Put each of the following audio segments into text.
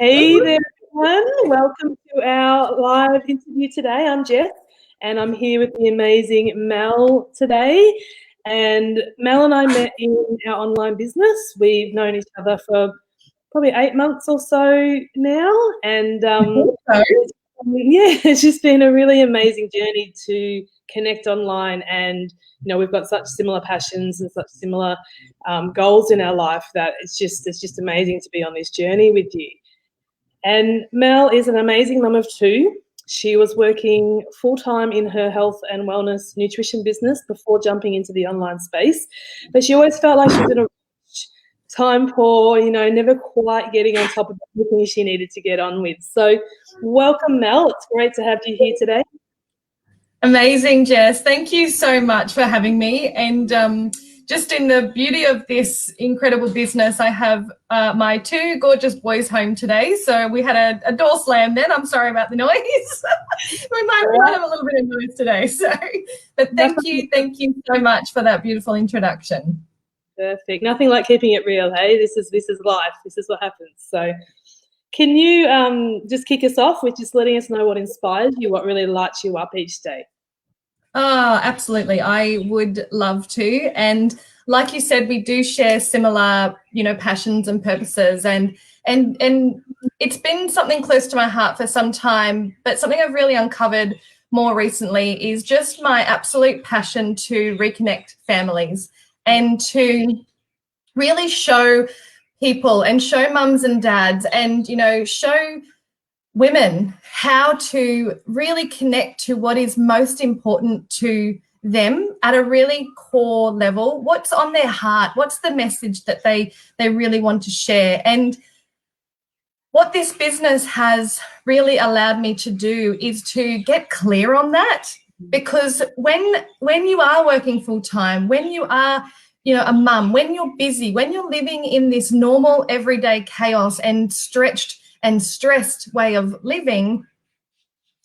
Hey there, everyone. Welcome to our live interview today. I'm Jess, and I'm here with the amazing Mel today. And Mel and I met in our online business. We've known each other for probably 8 months or so now. And it's just been a really amazing journey to connect online. And, we've got such similar passions and such similar goals in our life that it's just amazing to be on this journey with you. And Mel is an amazing mum of two. She was working full-time in her health and wellness nutrition business before jumping into the online space. But she always felt like she was in a time poor, never quite getting on top of everything she needed to get on with. So welcome, Mel. It's great to have you here today. Amazing, Jess. Thank you so much for having me. And just in the beauty of this incredible business, I have my two gorgeous boys home today. So we had a door slam then. I'm sorry about the noise. We might have a little bit of noise today. But thank you so much for that beautiful introduction. Perfect. Nothing like keeping it real, hey? This is life. This is what happens. So can you just kick us off with just letting us know what inspires you, what really lights you up each day? Oh, absolutely. I would love to. And like you said, we do share similar, passions and purposes. And it's been something close to my heart for some time, but something I've really uncovered more recently is just my absolute passion to reconnect families and to really show people and show mums and dads and, show women how to really connect to what is most important to them at a really core level. What's on their heart? What's the message that they really want to share? And what this business has really allowed me to do is to get clear on that, because when you are working full time, when you are a mum, when you're busy, when you're living in this normal everyday chaos and stretched and stressed way of living,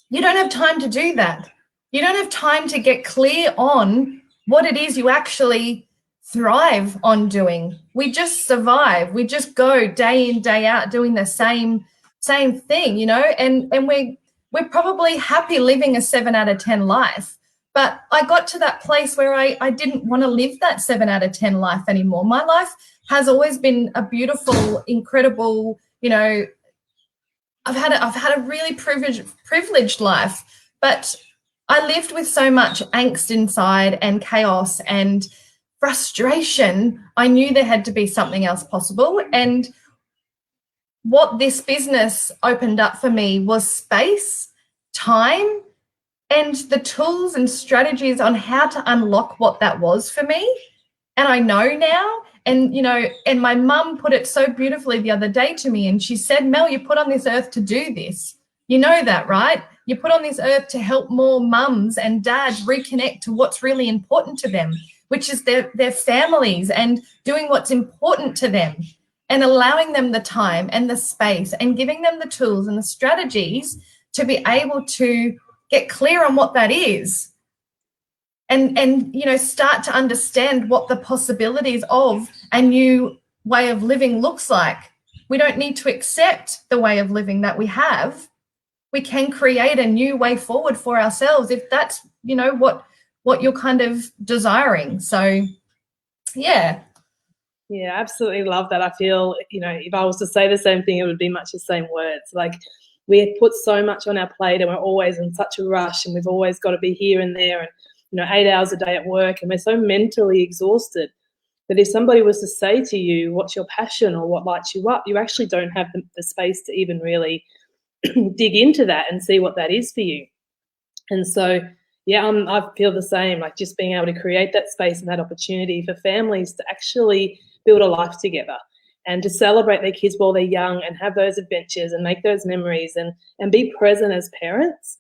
you don't have time to do that. You don't have time to get clear on what it is you actually thrive on doing. We just survive. We just go day in, day out doing the same thing, and we're probably happy living a 7 out of 10 life. But I got to that place where I didn't want to live that 7 out of 10 life anymore. My life has always been a beautiful, incredible, I've had a really privileged life, but I lived with so much angst inside and chaos and frustration. I knew there had to be something else possible. And what this business opened up for me was space, time, and the tools and strategies on how to unlock what that was for me. And I know now. And, and my mum put it so beautifully the other day to me, and she said, Mel, you put on this earth to do this. You know that, right? You put on this earth to help more mums and dads reconnect to what's really important to them, which is their families and doing what's important to them and allowing them the time and the space and giving them the tools and the strategies to be able to get clear on what that is. And start to understand what the possibilities of a new way of living looks like. We don't need to accept the way of living that we have. We can create a new way forward for ourselves if that's, what you're kind of desiring. So, yeah. Yeah, absolutely love that. I feel, if I was to say the same thing, it would be much the same words. Like, we have put so much on our plate and we're always in such a rush and we've always got to be here and there and 8 hours a day at work, and we're so mentally exhausted that if somebody was to say to you, what's your passion or what lights you up, you actually don't have the space to even really dig into that and see what that is for you. And so, yeah, I feel the same, like just being able to create that space and that opportunity for families to actually build a life together and to celebrate their kids while they're young and have those adventures and make those memories and be present as parents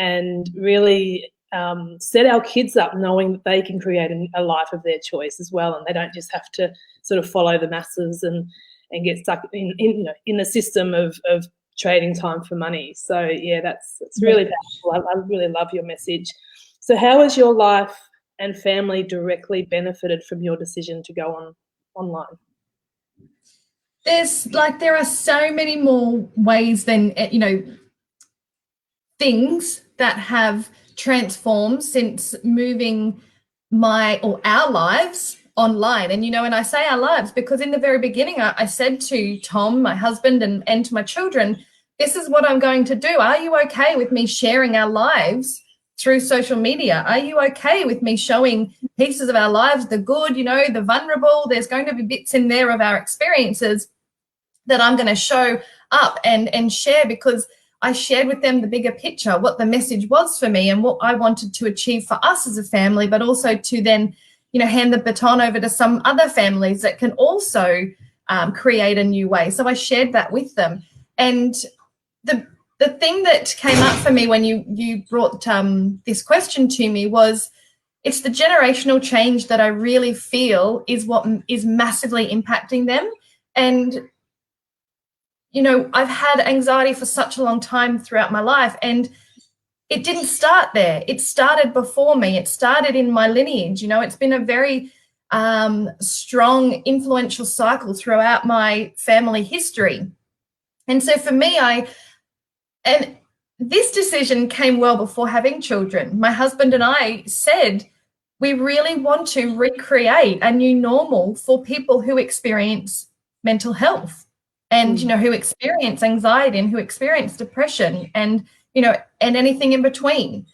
and really set our kids up knowing that they can create a life of their choice as well, and they don't just have to sort of follow the masses and get stuck in the system of trading time for money. So yeah, that's really powerful. I really love your message. So how has your life and family directly benefited from your decision to go online? there are so many more ways than, things that have transformed since moving our lives online. And, and I say our lives because in the very beginning, I said to Tom, my husband, and to my children, this is what I'm going to do. Are you okay with me sharing our lives through social media? Are you okay with me showing pieces of our lives, the good, the vulnerable? There's going to be bits in there of our experiences that I'm going to show up and share, because I shared with them the bigger picture, what the message was for me and what I wanted to achieve for us as a family, but also to then, hand the baton over to some other families that can also create a new way. So I shared that with them. And the thing that came up for me when you brought this question to me was, it's the generational change that I really feel is what is massively impacting them. And I've had anxiety for such a long time throughout my life, and it didn't start there. It started before me. It started in my lineage. It's been a very strong, influential cycle throughout my family history. And so for me, and this decision came well before having children. My husband and I said, we really want to recreate a new normal for people who experience mental health and, who experience anxiety and who experience depression and, and anything in between.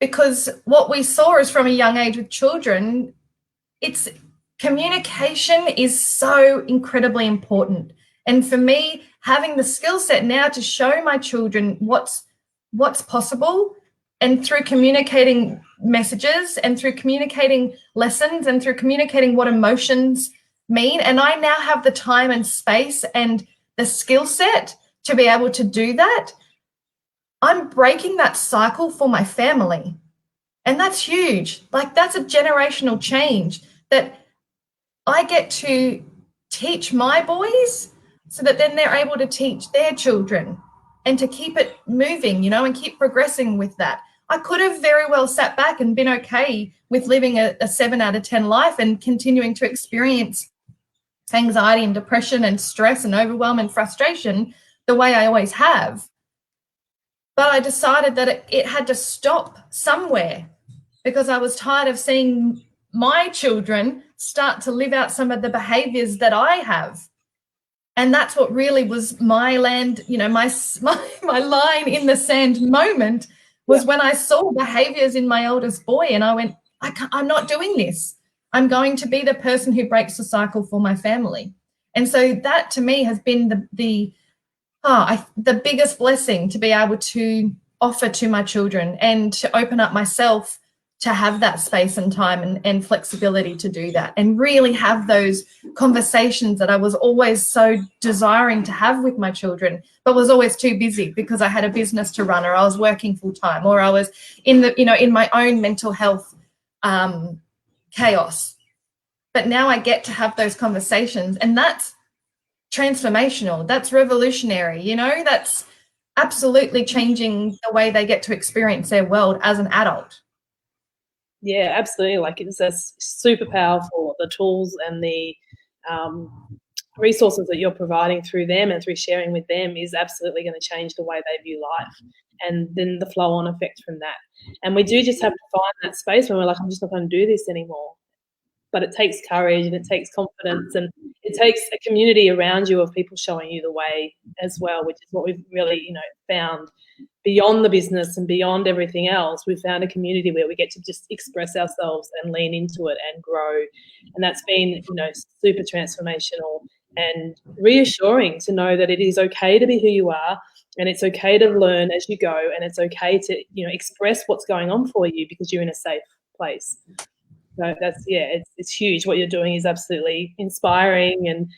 Because what we saw is from a young age with children, communication is so incredibly important. And for me, having the skill set now to show my children what's possible, and through communicating messages and through communicating lessons and through communicating what emotions mean. And I now have the time and space and the skill set to be able to do that. I'm breaking that cycle for my family. And that's huge. Like, that's a generational change that I get to teach my boys so that then they're able to teach their children and to keep it moving, and keep progressing with that. I could have very well sat back and been okay with living a 7 out of 10 life and continuing to experience anxiety and depression and stress and overwhelm and frustration the way I always have. But I decided that it had to stop somewhere, because I was tired of seeing my children start to live out some of the behaviors that I have. And that's what really was my land, my line in the sand moment was when I saw behaviors in my oldest boy, and I went, I'm not doing this. I'm going to be the person who breaks the cycle for my family. And so that to me has been the biggest blessing to be able to offer to my children, and to open up myself to have that space and time and flexibility to do that, and really have those conversations that I was always so desiring to have with my children, but was always too busy because I had a business to run, or I was working full time, or I was in my own mental health chaos. But now I get to have those conversations, and that's transformational. That's revolutionary. That's absolutely changing the way they get to experience their world as an adult. Yeah, absolutely. Like, it's super powerful, the tools and the resources that you're providing through them and through sharing with them is absolutely going to change the way they view life, and then the flow-on effect from that. And we do just have to find that space when we're like, I'm just not going to do this anymore. But it takes courage, and it takes confidence, and it takes a community around you of people showing you the way as well, which is what we've really, found beyond the business and beyond everything else. We've found a community where we get to just express ourselves and lean into it and grow. And that's been, super transformational and reassuring to know that it is okay to be who you are, and it's okay to learn as you go, and it's okay to, express what's going on for you because you're in a safe place. So that's, it's huge. What you're doing is absolutely inspiring and,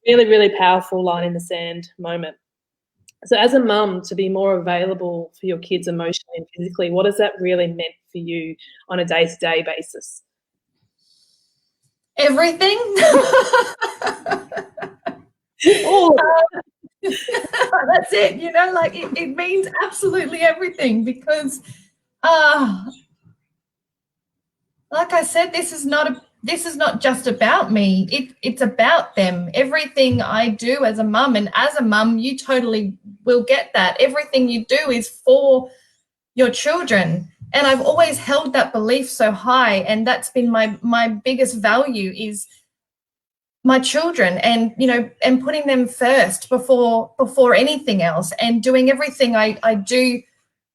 really, really powerful line in the sand moment. So as a mum, to be more available for your kids emotionally and physically, what has that really meant for you on a day-to-day basis? Everything. That's it. It means absolutely everything, because like I said, this is not this is not just about me. It's about them. Everything I do as a mum, and as a mum, you totally will get that. Everything you do is for your children. And I've always held that belief so high. And that's been my biggest value is my children, and, you know, and putting them first before anything else, and doing everything I do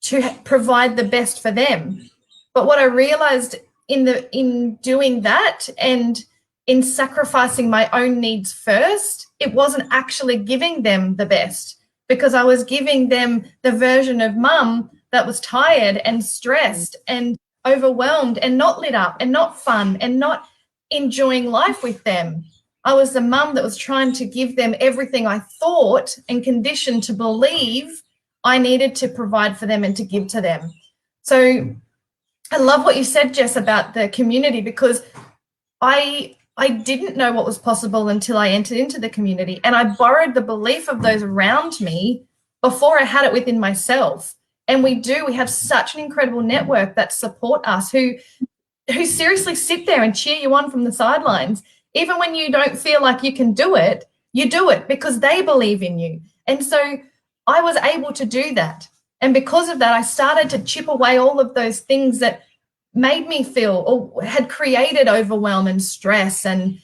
to provide the best for them. But what I realized in doing that and in sacrificing my own needs first, it wasn't actually giving them the best, because I was giving them the version of mum that was tired and stressed and overwhelmed and not lit up and not fun and not enjoying life with them. I was the mum that was trying to give them everything I thought and conditioned to believe I needed to provide for them and to give to them. So I love what you said, Jess, about the community, because I didn't know what was possible until I entered into the community, and I borrowed the belief of those around me before I had it within myself. And we have such an incredible network that support us, who seriously sit there and cheer you on from the sidelines. Even when you don't feel like you can do it, you do it because they believe in you. And so I was able to do that. And because of that, I started to chip away all of those things that made me feel, or had created, overwhelm and stress. And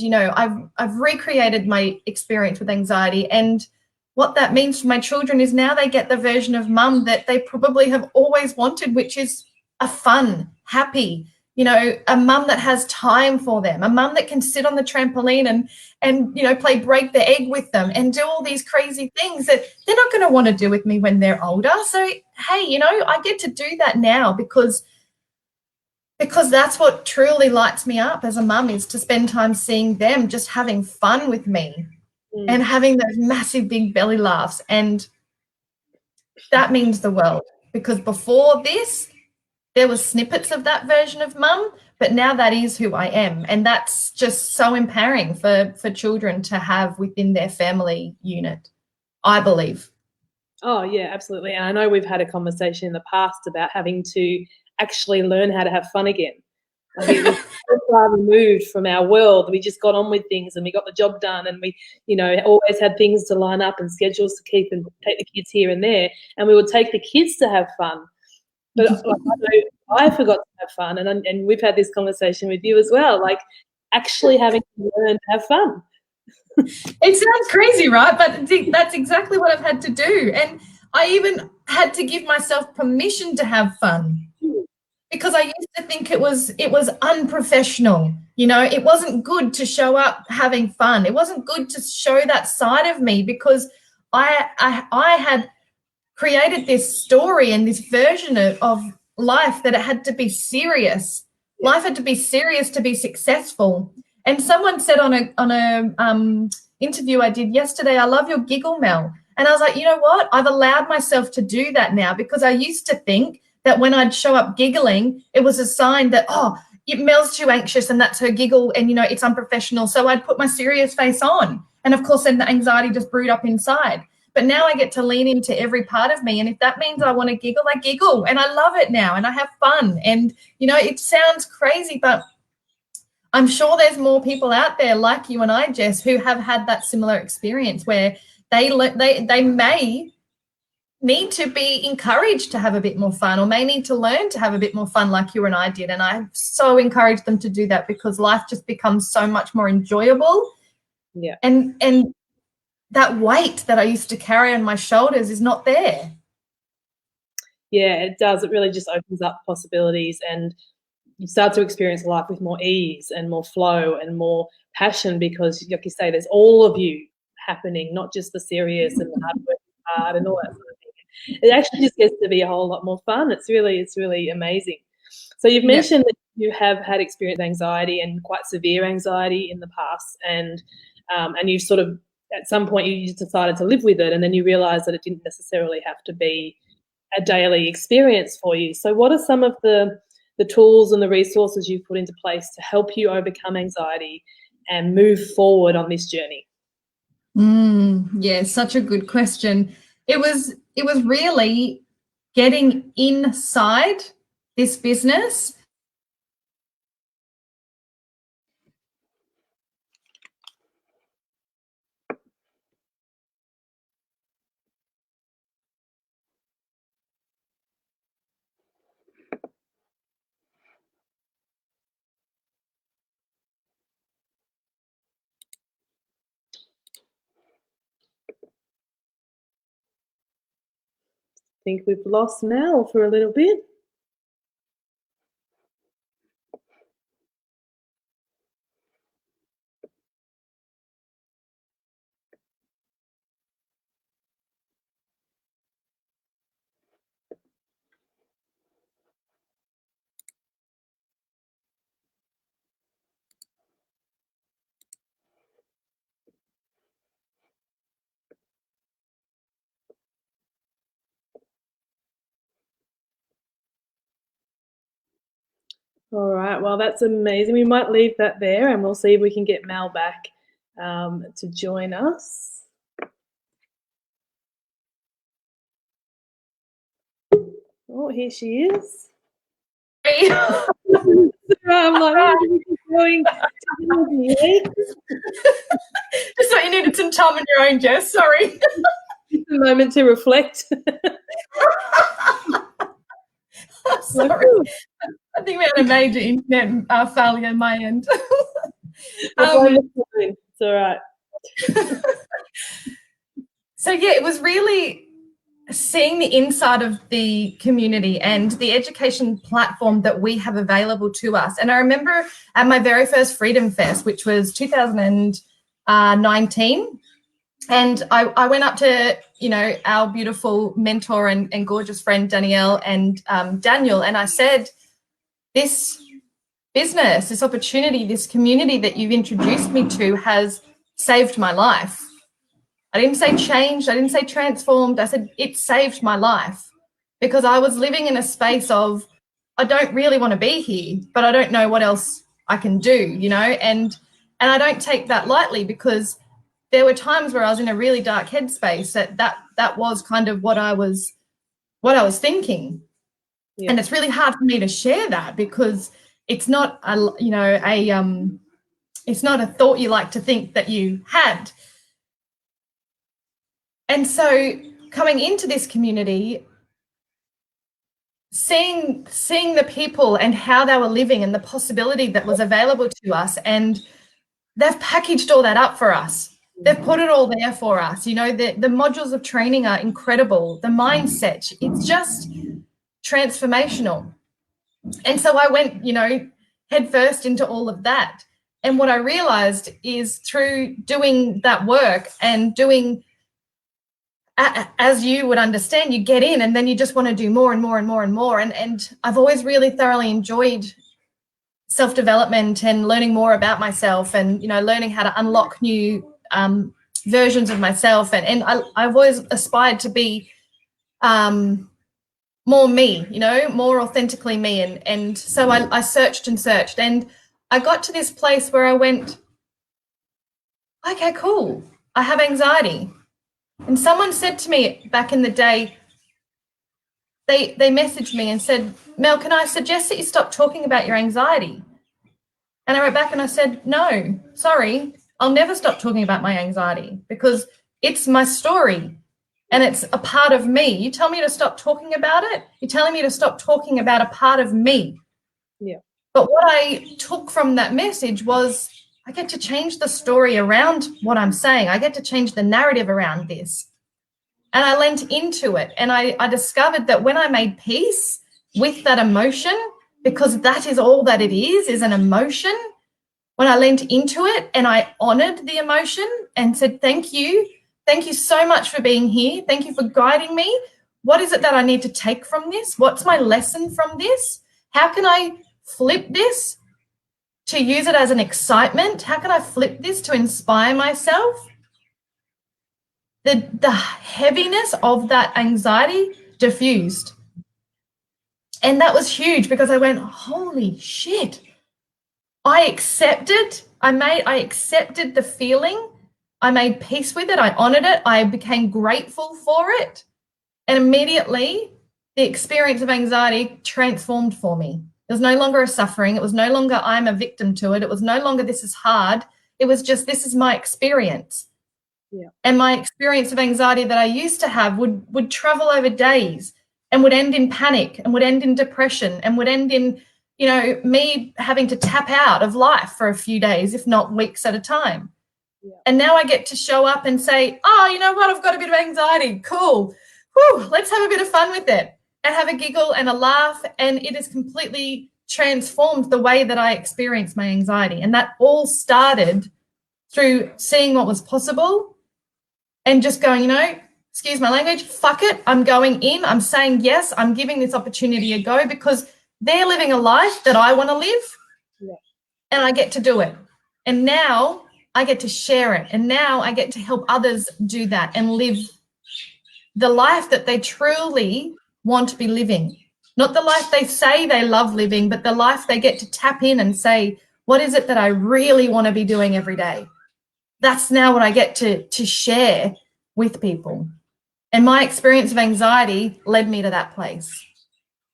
you know, I've recreated my experience with anxiety. And what that means for my children is now they get the version of mum that they probably have always wanted, which is a fun, happy, you know, a mum that has time for them, a mum that can sit on the trampoline and you know, play break the egg with them and do all these crazy things that they're not going to want to do with me when they're older. So, hey, you know, I get to do that now because that's what truly lights me up as a mum, is to spend time seeing them just having fun with me and having those massive big belly laughs. And that means the world, because before this, there were snippets of that version of mum, but now that is who I am. And that's just so empowering for children to have within their family unit, I believe. Oh, yeah, absolutely. And I know we've had a conversation in the past about having to actually learn how to have fun again. Like, it was so far removed from our world. We just got on with things and we got the job done, and we, you know, always had things to line up and schedules to keep and take the kids here and there. And we would take the kids to have fun. But like, I forgot to have fun, and we've had this conversation with you as well, like actually having to learn to have fun. It sounds crazy, right? But that's exactly what I've had to do. And I even had to give myself permission to have fun, because I used to think it was unprofessional. You know, it wasn't good to show up having fun. It wasn't good to show that side of me, because I had created this story and this version of life that it had to be serious. Life had to be serious to be successful. And someone said on a interview I did yesterday, "I love your giggle, Mel." And I was like, you know what? I've allowed myself to do that now, because I used to think that when I'd show up giggling, it was a sign that, oh, Mel's too anxious and that's her giggle and, you know, it's unprofessional. So I'd put my serious face on. And of course, then the anxiety just brewed up inside. But now I get to lean into every part of me. And if that means I want to giggle, I giggle. And I love it now. And I have fun. And, you know, it sounds crazy, but I'm sure there's more people out there like you and I, Jess, who have had that similar experience where they may need to be encouraged to have a bit more fun, or may need to learn to have a bit more fun like you and I did. And I so encourage them to do that, because life just becomes so much more enjoyable. Yeah. And that weight that I used to carry on my shoulders is not there. Yeah, it does. It really just opens up possibilities, and you start to experience life with more ease and more flow and more passion, because, like you say, there's all of you happening, not just the serious and the hard and all that sort of thing. It actually just gets to be a whole lot more fun. It's really amazing. So you've mentioned that you have had experienced anxiety, and quite severe anxiety in the past, and you sort of, at some point, you just decided to live with it, and then you realised that it didn't necessarily have to be a daily experience for you. So what are some of the tools and the resources you've put into place to help you overcome anxiety and move forward on this journey? Yeah, such a good question. It was really getting inside this business think we've lost Mel for a little bit. All right, well, that's amazing. We might leave that there and we'll see if we can get Mel back to join us. Oh, here she is. I'm like, going just thought you needed some time on your own, Jess. Sorry. Just a moment to reflect. Sorry. I think we had a major internet failure on my end. It's all right. So, yeah, it was really seeing the inside of the community and the education platform that we have available to us. And I remember at my very first Freedom Fest, which was 2019, and I went up to, you know, our beautiful mentor and gorgeous friend Danielle and Daniel, and I said, this business, this opportunity, this community that you've introduced me to has saved my life. I didn't say changed, I didn't say transformed, I said it saved my life, because I was living in a space of, I don't really want to be here, but I don't know what else I can do, you know, and I don't take that lightly, because there were times where I was in a really dark headspace that was kind of what I was thinking. Yeah. And it's really hard for me to share that, because it's not it's not a thought you like to think that you had. And so coming into this community, seeing the people and how they were living and the possibility that was available to us, and they've packaged all that up for us. They've put it all there for us. You know, the modules of training are incredible. The mindset, it's just transformational. And so I went, you know, head first into all of that. And what I realized is, through doing that work and doing, as you would understand, you get in and then you just want to do more and more and more and more. And I've always really thoroughly enjoyed self-development and learning more about myself, and, you know, learning how to unlock new versions of myself. And I've always aspired to be more me, you know, more authentically me. And so I searched and searched, and I got to this place where I went, okay, cool, I have anxiety. And someone said to me back in the day, they messaged me and said, Mel, can I suggest that you stop talking about your anxiety? And I wrote back and I said, no, sorry, I'll never stop talking about my anxiety, because it's my story and it's a part of me. You tell me to stop talking about it, you're telling me to stop talking about a part of me. Yeah. But what I took from that message was, I get to change the story around what I'm saying. I get to change the narrative around this. And I leant into it, and I discovered that when I made peace with that emotion, because that is all that it is an emotion, when I leant into it and I honored the emotion and said, thank you so much for being here, thank you for guiding me, what is it that I need to take from this? What's my lesson from this? How can I flip this to use it as an excitement? How can I flip this to inspire myself? The heaviness of that anxiety diffused. And that was huge, because I went, holy shit. I accepted the feeling. I made peace with it. I honored it. I became grateful for it. And immediately the experience of anxiety transformed for me. It was no longer a suffering. It was no longer I'm a victim to it. It was no longer this is hard. It was just, this is my experience. Yeah. And my experience of anxiety that I used to have would travel over days and would end in panic and would end in depression and would end in, you know, me having to tap out of life for a few days, if not weeks at a time. Yeah. And now I get to show up and say, oh, you know what, I've got a bit of anxiety. Cool. whew, let's have a bit of fun with it and have a giggle and a laugh. And it has completely transformed the way that I experience my anxiety. And that all started through seeing what was possible and just going, you know, excuse my language, fuck it, I'm going in, I'm saying yes, I'm giving this opportunity a go because they're living a life that I want to live, and I get to do it. And now I get to share it, and now I get to help others do that and live the life that they truly want to be living. Not the life they say they love living, but the life they get to tap in and say, what is it that I really want to be doing every day? That's now what I get to share with people. And my experience of anxiety led me to that place.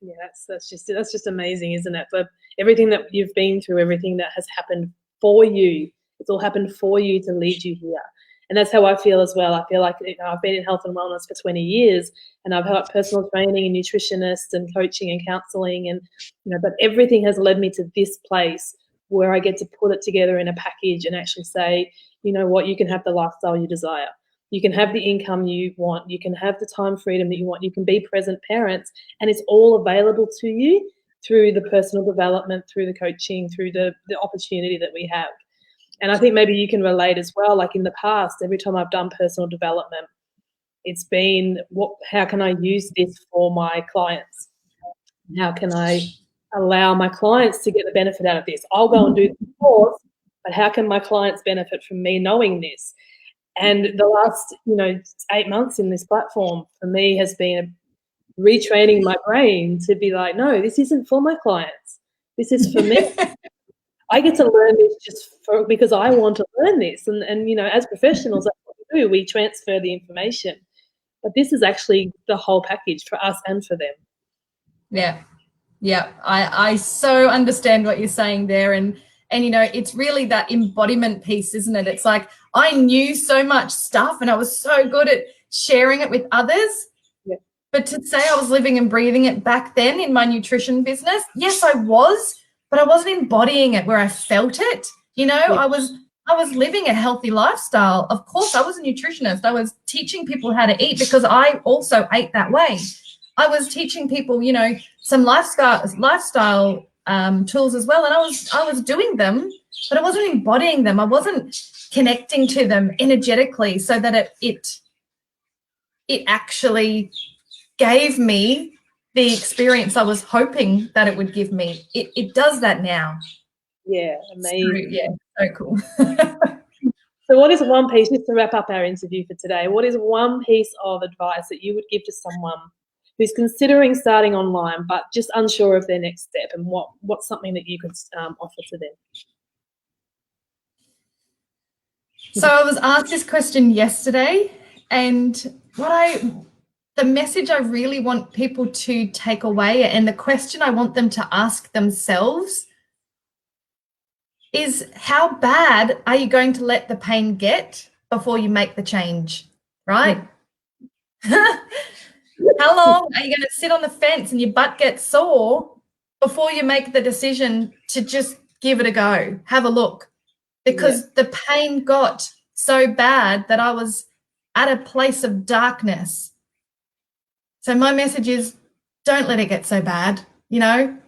Yeah, that's just amazing, isn't it? For everything that you've been through, everything that has happened for you, it's all happened for you to lead you here. And that's how I feel as well. I feel like, you know, I've been in health and wellness for 20 years, and I've helped personal training and nutritionists and coaching and counseling, and but everything has led me to this place where I get to put it together in a package and actually say, you know what, you can have the lifestyle you desire. You can have the income you want. You can have the time freedom that you want. You can be present parents, and it's all available to you through the personal development, through the coaching, through the opportunity that we have. And I think maybe you can relate as well. Like in the past, every time I've done personal development, it's been, how can I use this for my clients? How can I allow my clients to get the benefit out of this? I'll go and do the course, but how can my clients benefit from me knowing this? And the last, 8 months in this platform for me has been retraining my brain to be like, no, this isn't for my clients. This is for me. I get to learn this because I want to learn this. And as professionals, that's what we do. We transfer the information. But this is actually the whole package for us and for them. Yeah. I so understand what you're saying there. And it's really that embodiment piece, isn't it? It's like I knew so much stuff and I was so good at sharing it with others. Yeah. But to say I was living and breathing it back then in my nutrition business, yes, I was, but I wasn't embodying it where I felt it. Yeah. I was living a healthy lifestyle. Of course, I was a nutritionist. I was teaching people how to eat because I also ate that way. I was teaching people, some lifestyle tools as well, and I was doing them, but I wasn't embodying them. I wasn't connecting to them energetically so that it actually gave me the experience I was hoping that it would give me. It does that now. Yeah, amazing. So cool. So what is one piece, just to wrap up our interview for today, what is one piece of advice that you would give to someone who's considering starting online but just unsure of their next step, and what's something that you could offer to them? So I was asked this question yesterday, and the message I really want people to take away, and the question I want them to ask themselves, is how bad are you going to let the pain get before you make the change, right? How long are you going to sit on the fence and your butt gets sore before you make the decision to just give it a go, have a look? Because the pain got so bad that I was at a place of darkness. So my message is, don't let it get so bad, Don't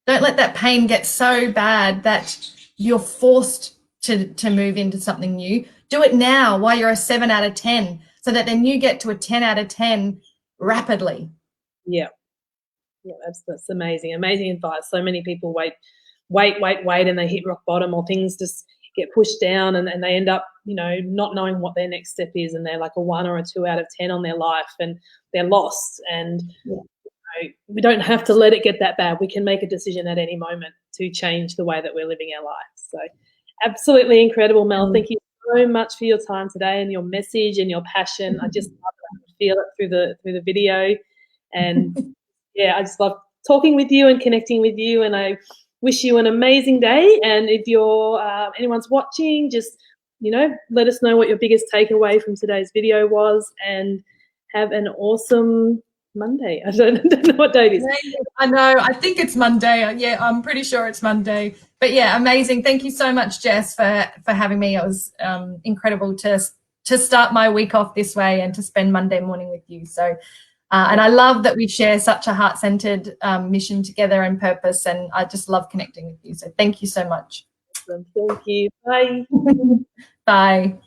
let that pain get so bad that you're forced to move into something new. Do it now while you're a 7 out of 10, so that then you get to a 10 out of 10 rapidly. Yeah, that's amazing. Amazing advice. So many people wait, and they hit rock bottom, or things just get pushed down, and they end up, not knowing what their next step is, and they're like a 1 or a 2 out of 10 on their life, and they're lost. And we don't have to let it get that bad. We can make a decision at any moment to change the way that we're living our lives. So absolutely incredible, Mel. Thank you so much for your time today and your message and your passion. I just love it. I can feel it through the video. And I just love talking with you and connecting with you, and I wish you an amazing day. And if you're anyone's watching, just let us know what your biggest takeaway from today's video was, and have an awesome Monday. I don't know what day it is. I know. I think it's Monday. Yeah, I'm pretty sure it's Monday. But yeah, amazing. Thank you so much, Jess, for having me. It was incredible to to start my week off this way and to spend Monday morning with you. So, and I love that we share such a heart-centered mission together and purpose, and I just love connecting with you. So thank you so much. Thank you. Bye. Bye.